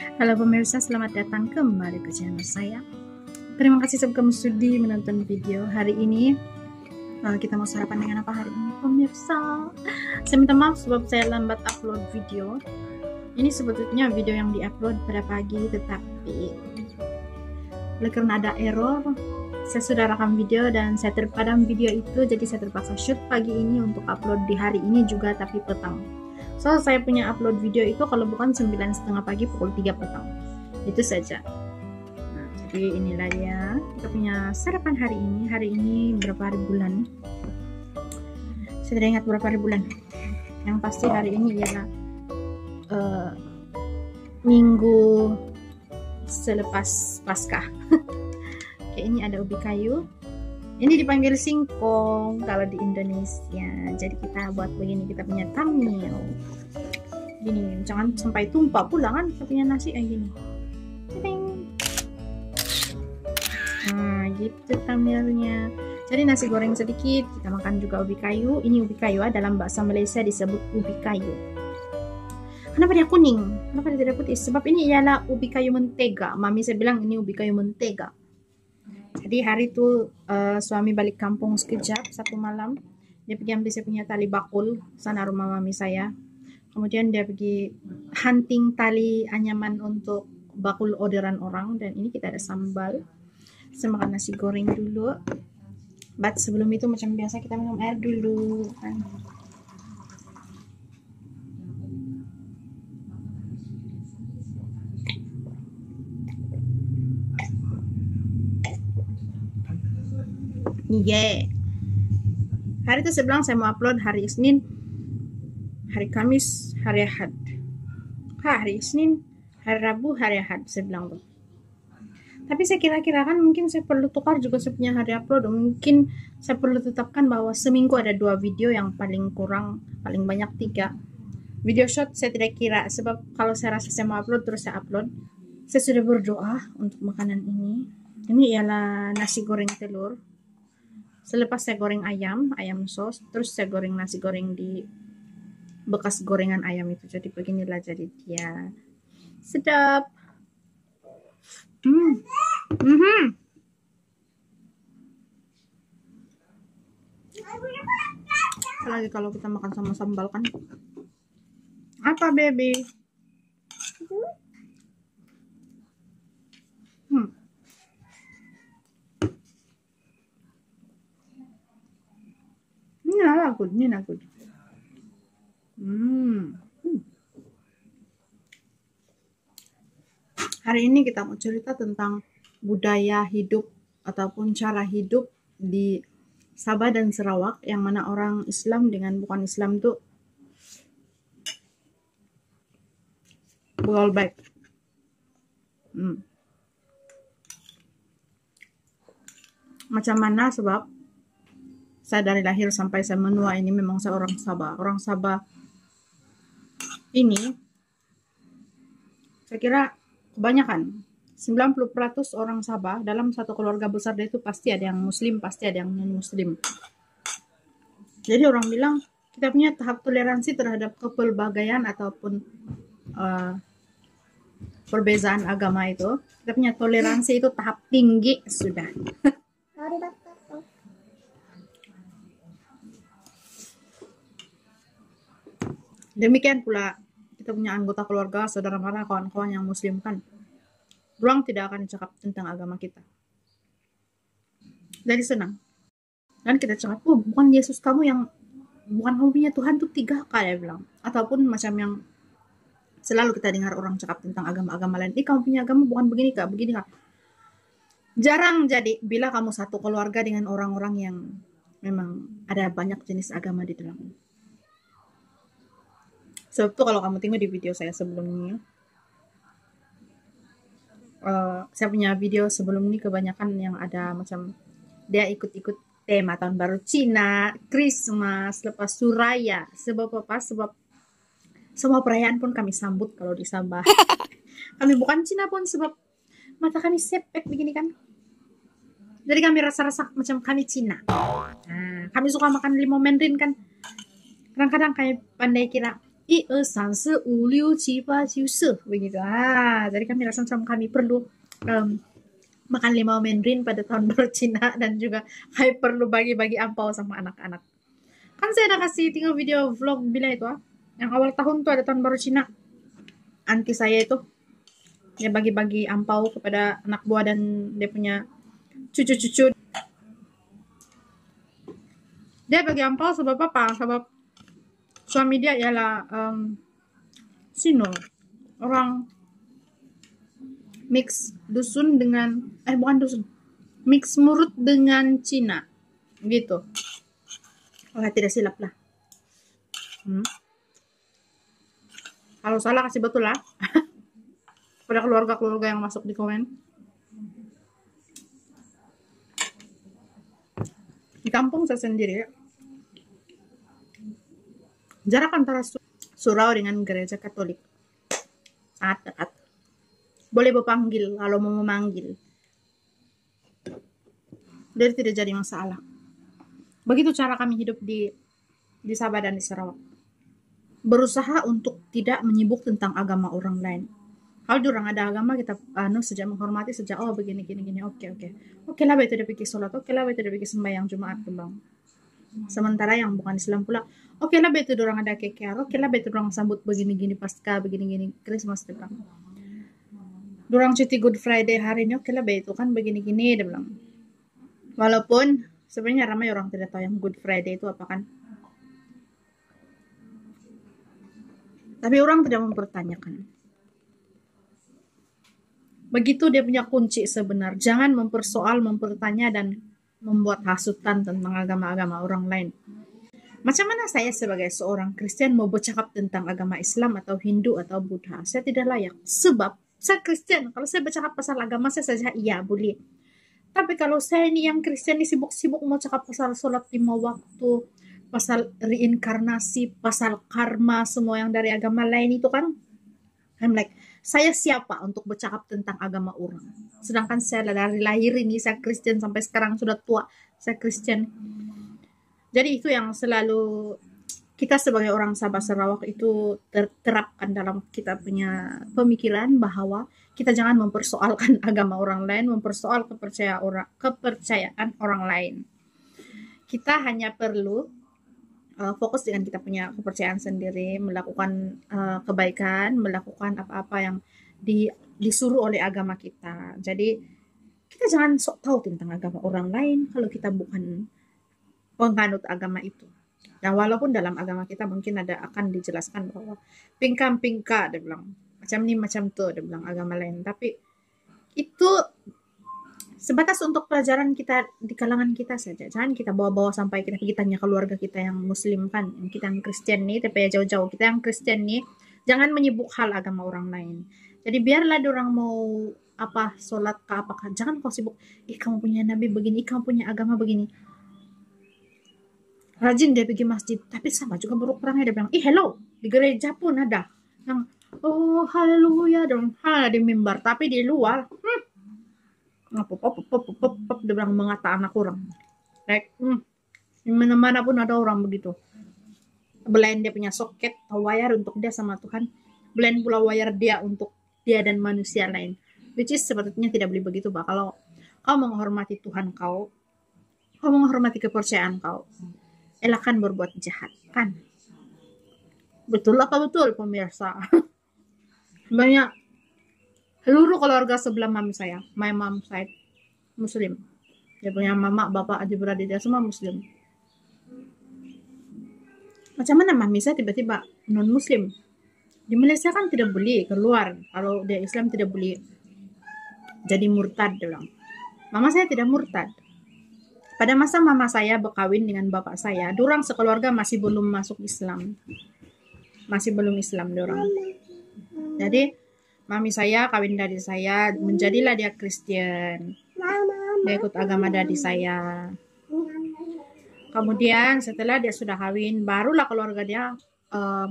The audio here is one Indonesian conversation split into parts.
Halo pemirsa, selamat datang kembali ke channel saya. Terima kasih sebab kamu sudi menonton video hari ini. Kita mau sarapan dengan apa hari ini pemirsa? Saya minta maaf sebab saya lambat upload video. Ini sebetulnya video yang diupload pada pagi, tetapi oleh karena ada error, saya sudah rekam video dan saya terpadam video itu, jadi saya terpaksa shoot pagi ini untuk upload di hari ini juga, tapi petang. So, saya punya upload video itu kalau bukan 9:30 pagi, pukul 3 petang. Itu saja. Nah, jadi inilah ya, kita punya sarapan hari ini. Hari ini berapa hari bulan? Saya tidak ingat berapa hari bulan. Yang pasti hari ini ialah minggu selepas Paskah. Oke, ini ada ubi kayu. Ini dipanggil singkong kalau di Indonesia. Jadi kita buat begini, kita punya tamil. Gini, jangan sampai tumpah pula kan kita punya nasi kayak gini. Nah, gitu tamilnya. Jadi nasi goreng sedikit, kita makan juga ubi kayu. Ini ubi kayu, dalam bahasa Malaysia disebut ubi kayu. Kenapa dia kuning? Kenapa dia tidak putih? Sebab ini ialah ubi kayu mentega. Mami saya bilang ini ubi kayu mentega. Jadi hari itu suami balik kampung sekejap, satu malam. Dia pergi ambil saya punya tali bakul, sana rumah mami saya. Kemudian dia pergi hunting tali anyaman untuk bakul orderan orang. Dan ini kita ada sambal. Saya makan nasi goreng dulu. But sebelum itu macam biasa kita minum air dulu kan. Yeah. Hari itu saya bilang saya mau upload hari Senin, hari Kamis, hari Ahad. Hari Senin, hari Rabu, hari Ahad saya bilang tuh. Tapi saya kira-kira kan mungkin saya perlu tukar juga saya punya hari upload. Mungkin saya perlu tetapkan bahwa seminggu ada 2 video, yang paling kurang, paling banyak 3. Video short saya tidak kira, sebab kalau saya rasa saya mau upload terus saya upload. Saya sudah berdoa untuk makanan ini. Ini ialah nasi goreng telur. Selepas saya goreng ayam sos, terus saya goreng nasi goreng di bekas gorengan ayam itu. Jadi beginilah jadi dia. Sedap. Apalagi kalau kita makan sama sambal kan. Apa baby? Ini aku. Hari ini kita mau cerita tentang budaya hidup ataupun cara hidup di Sabah dan Sarawak, yang mana orang Islam dengan bukan Islam tuh well baik. Macam mana, sebab saya dari lahir sampai saya menua ini memang saya orang Sabah. Orang Sabah ini saya kira kebanyakan 90% orang Sabah dalam satu keluarga besar dia itu pasti ada yang muslim, pasti ada yang non muslim. Jadi orang bilang kita punya tahap toleransi terhadap kepelbagaian ataupun perbezaan agama itu. Kita punya toleransi itu tahap tinggi sudah. Demikian pula kita punya anggota keluarga, saudara mara, kawan-kawan yang muslim kan. Orang tidak akan cakap tentang agama kita. Jadi senang. Dan kita cakap, oh bukan Yesus kamu yang, bukan kamu punya Tuhan tuh 3 kayak bilang. Ataupun macam yang selalu kita dengar orang cakap tentang agama-agama lain. Kamu punya agama bukan begini kak, begini kak. Jarang jadi bila kamu satu keluarga dengan orang-orang yang memang ada banyak jenis agama di dalamnya. Sebab itu kalau kamu tengok di video saya sebelumnya, saya punya video sebelum ini kebanyakan yang ada macam dia ikut-ikut tema tahun baru Cina, Christmas, lepas Suraya. Sebab apa? Sebab semua perayaan pun kami sambut kalau di Sabah. Kami bukan Cina pun sebab mata kami sepet begini kan. Jadi kami rasa-rasa macam kami Cina. Nah, kami suka makan limau mandarin kan. Kadang-kadang kayak pandai kira 1, 2, 3, 4, 5, 6, 7 begitu. Jadi kami rasa sama kami perlu makan limau mandarin pada tahun baru Cina, dan juga kami perlu bagi-bagi ampau sama anak-anak. Kan saya udah kasih tinggal video vlog bila itu yang awal tahun tuh ada tahun baru Cina. Anti saya itu dia bagi-bagi ampau kepada anak buah dan dia punya cucu-cucu. Dia bagi ampau sebab apa? Sebab suami dia ialah Sino, orang mix dusun dengan bukan dusun, mix Murut dengan Cina gitu. Kalau tidak silap lah. Kalau salah kasih betul lah. Pada keluarga-keluarga yang masuk di komen. Di kampung saya sendiri, jarak antara surau dengan gereja Katolik sangat dekat. Boleh berpanggil kalau mau memanggil. Jadi tidak jadi masalah. Begitu cara kami hidup di Sabah dan di Sarawak. Berusaha untuk tidak menyibuk tentang agama orang lain. Kalau orang ada agama kita sejak menghormati, sejak begini oke lah betul dia pergi sholat, oke lah betul dia pergi sembahyang Jumat bang. Sementara yang bukan Islam pula, oke lah betul orang ada KKR, oke lah betul orang sambut begini-gini pasca begini-gini Christmas dia bilang. Orang cuti Good Friday hari ini, oke lah betul kan begini-gini dia bilang. Walaupun sebenarnya ramai orang tidak tahu yang Good Friday itu apa kan. Tapi orang tidak mempertanyakan. Begitu dia punya kunci sebenar. Jangan mempertanya dan membuat hasutan tentang agama-agama orang lain. Macam mana saya sebagai seorang Kristen mau bercakap tentang agama Islam atau Hindu atau Buddha? Saya tidak layak. Sebab saya Kristen. Kalau saya bercakap pasal agama saya saja iya boleh. Tapi kalau saya ini yang Kristen ini sibuk-sibuk mau cakap pasal sholat 5 waktu, pasal reinkarnasi, pasal karma, semua yang dari agama lain itu kan, I'm like, saya siapa untuk bercakap tentang agama orang? Sedangkan saya dari lahir ini, saya Kristen sampai sekarang sudah tua, saya Kristen. Jadi itu yang selalu kita sebagai orang Sabah Sarawak itu terapkan dalam kita punya pemikiran bahwa kita jangan mempersoalkan agama orang lain, mempersoal kepercayaan orang lain. Kita hanya perlu fokus dengan kita punya kepercayaan sendiri, melakukan kebaikan, melakukan apa-apa yang disuruh oleh agama kita. Jadi kita jangan sok tahu tentang agama orang lain kalau kita bukan penganut agama itu. Nah, walaupun dalam agama kita mungkin akan dijelaskan bahwa pingka dia bilang macam ni macam tu dia bilang agama lain, tapi itu sebatas untuk pelajaran kita di kalangan kita saja. Jangan kita bawa-bawa sampai kita pergi tanya keluarga kita yang Muslim kan, yang kita yang Kristen nih, tapi jauh-jauh kita yang Kristen nih, jangan menyibuk hal agama orang lain. Jadi biarlah orang mau apa sholat ke apakah, jangan kau sibuk. Kamu punya nabi begini, kamu punya agama begini. Rajin dia pergi masjid, tapi sama juga buruk orangnya. Dia bilang, hello, di gereja pun ada yang haleluya dong, di mimbar, tapi di luar dia bilang mengata anak orang. Like, mana-mana pun ada orang begitu. Belain dia punya soket atau wayar untuk dia sama Tuhan, belain pula wayar dia untuk dia dan manusia lain. Which is sebetulnya tidak boleh begitu, Pak. Kalau kau menghormati Tuhan kau menghormati kepercayaan kau, elakkan berbuat jahat, kan? Betul apa betul, pemirsa? Banyak seluruh keluarga sebelah mami saya, my mom side Muslim. Dia punya mama, bapak, adik-beradik dia semua Muslim. Macam mana mami saya tiba-tiba non-Muslim? Di Malaysia kan tidak boleh keluar. Kalau dia Islam tidak boleh jadi murtad, dia bilang. Mama saya tidak murtad. Pada masa mama saya berkawin dengan bapak saya, dorang sekeluarga masih belum masuk Islam. Masih belum Islam dorang. Jadi mami saya kawin dari saya, menjadilah dia Kristen. Dia ikut agama dari saya. Kemudian setelah dia sudah kawin, barulah keluarga dia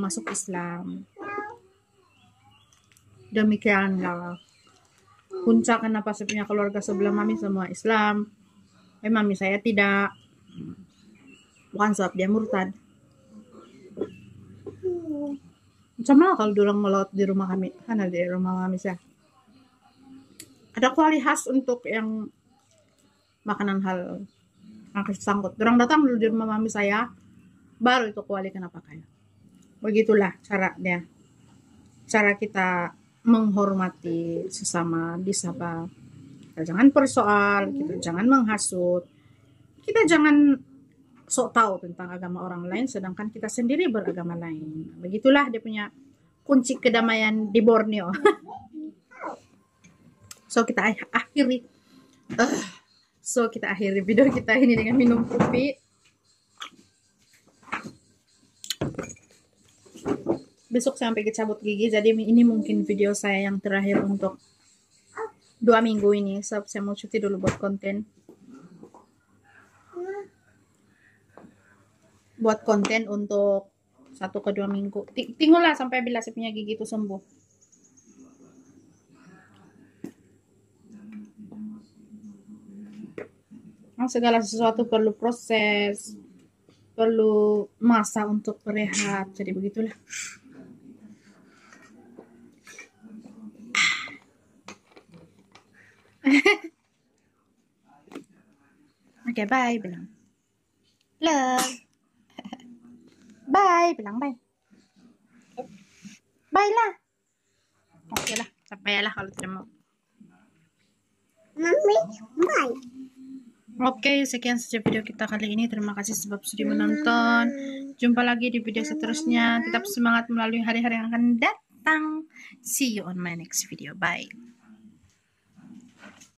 masuk Islam. Demikianlah puncak kenapa saya punya keluarga sebelah mami semua Islam. Mami saya tidak. Bukan sebab dia murtad. Sama kalau dorang melaut di rumah kami, kan ada di rumah kami sih. Ada kuali khas untuk yang makanan hal yang sangkut. Dorang datang dulu di rumah mami saya, baru itu kuali kena pakai. Begitulah caranya. Cara kita menghormati sesama disaba. Kita jangan persoal, kita jangan menghasut, kita jangan sok tahu tentang agama orang lain, sedangkan kita sendiri beragama lain. Begitulah dia punya kunci kedamaian di Borneo. So kita akhiri video kita ini dengan minum kopi. Besok sampai kecabut gigi, jadi ini mungkin video saya yang terakhir untuk 2 minggu ini. So, saya mau cuti dulu buat konten. Untuk 1 ke 2 minggu. Tunggulah sampai bila saya punya gigi itu sembuh. Segala sesuatu perlu proses, perlu masa untuk berehat. Jadi begitulah. Oke, bye bilang. Love. Bye bilang bye. Bye lah. Oke lah, sampai lah kalau tidak mau. Mami, bye. Oke, sekian saja video kita kali ini. Terima kasih sebab sudah menonton. Jumpa lagi di video seterusnya. Tetap semangat melalui hari-hari yang akan datang. See you on my next video. Bye.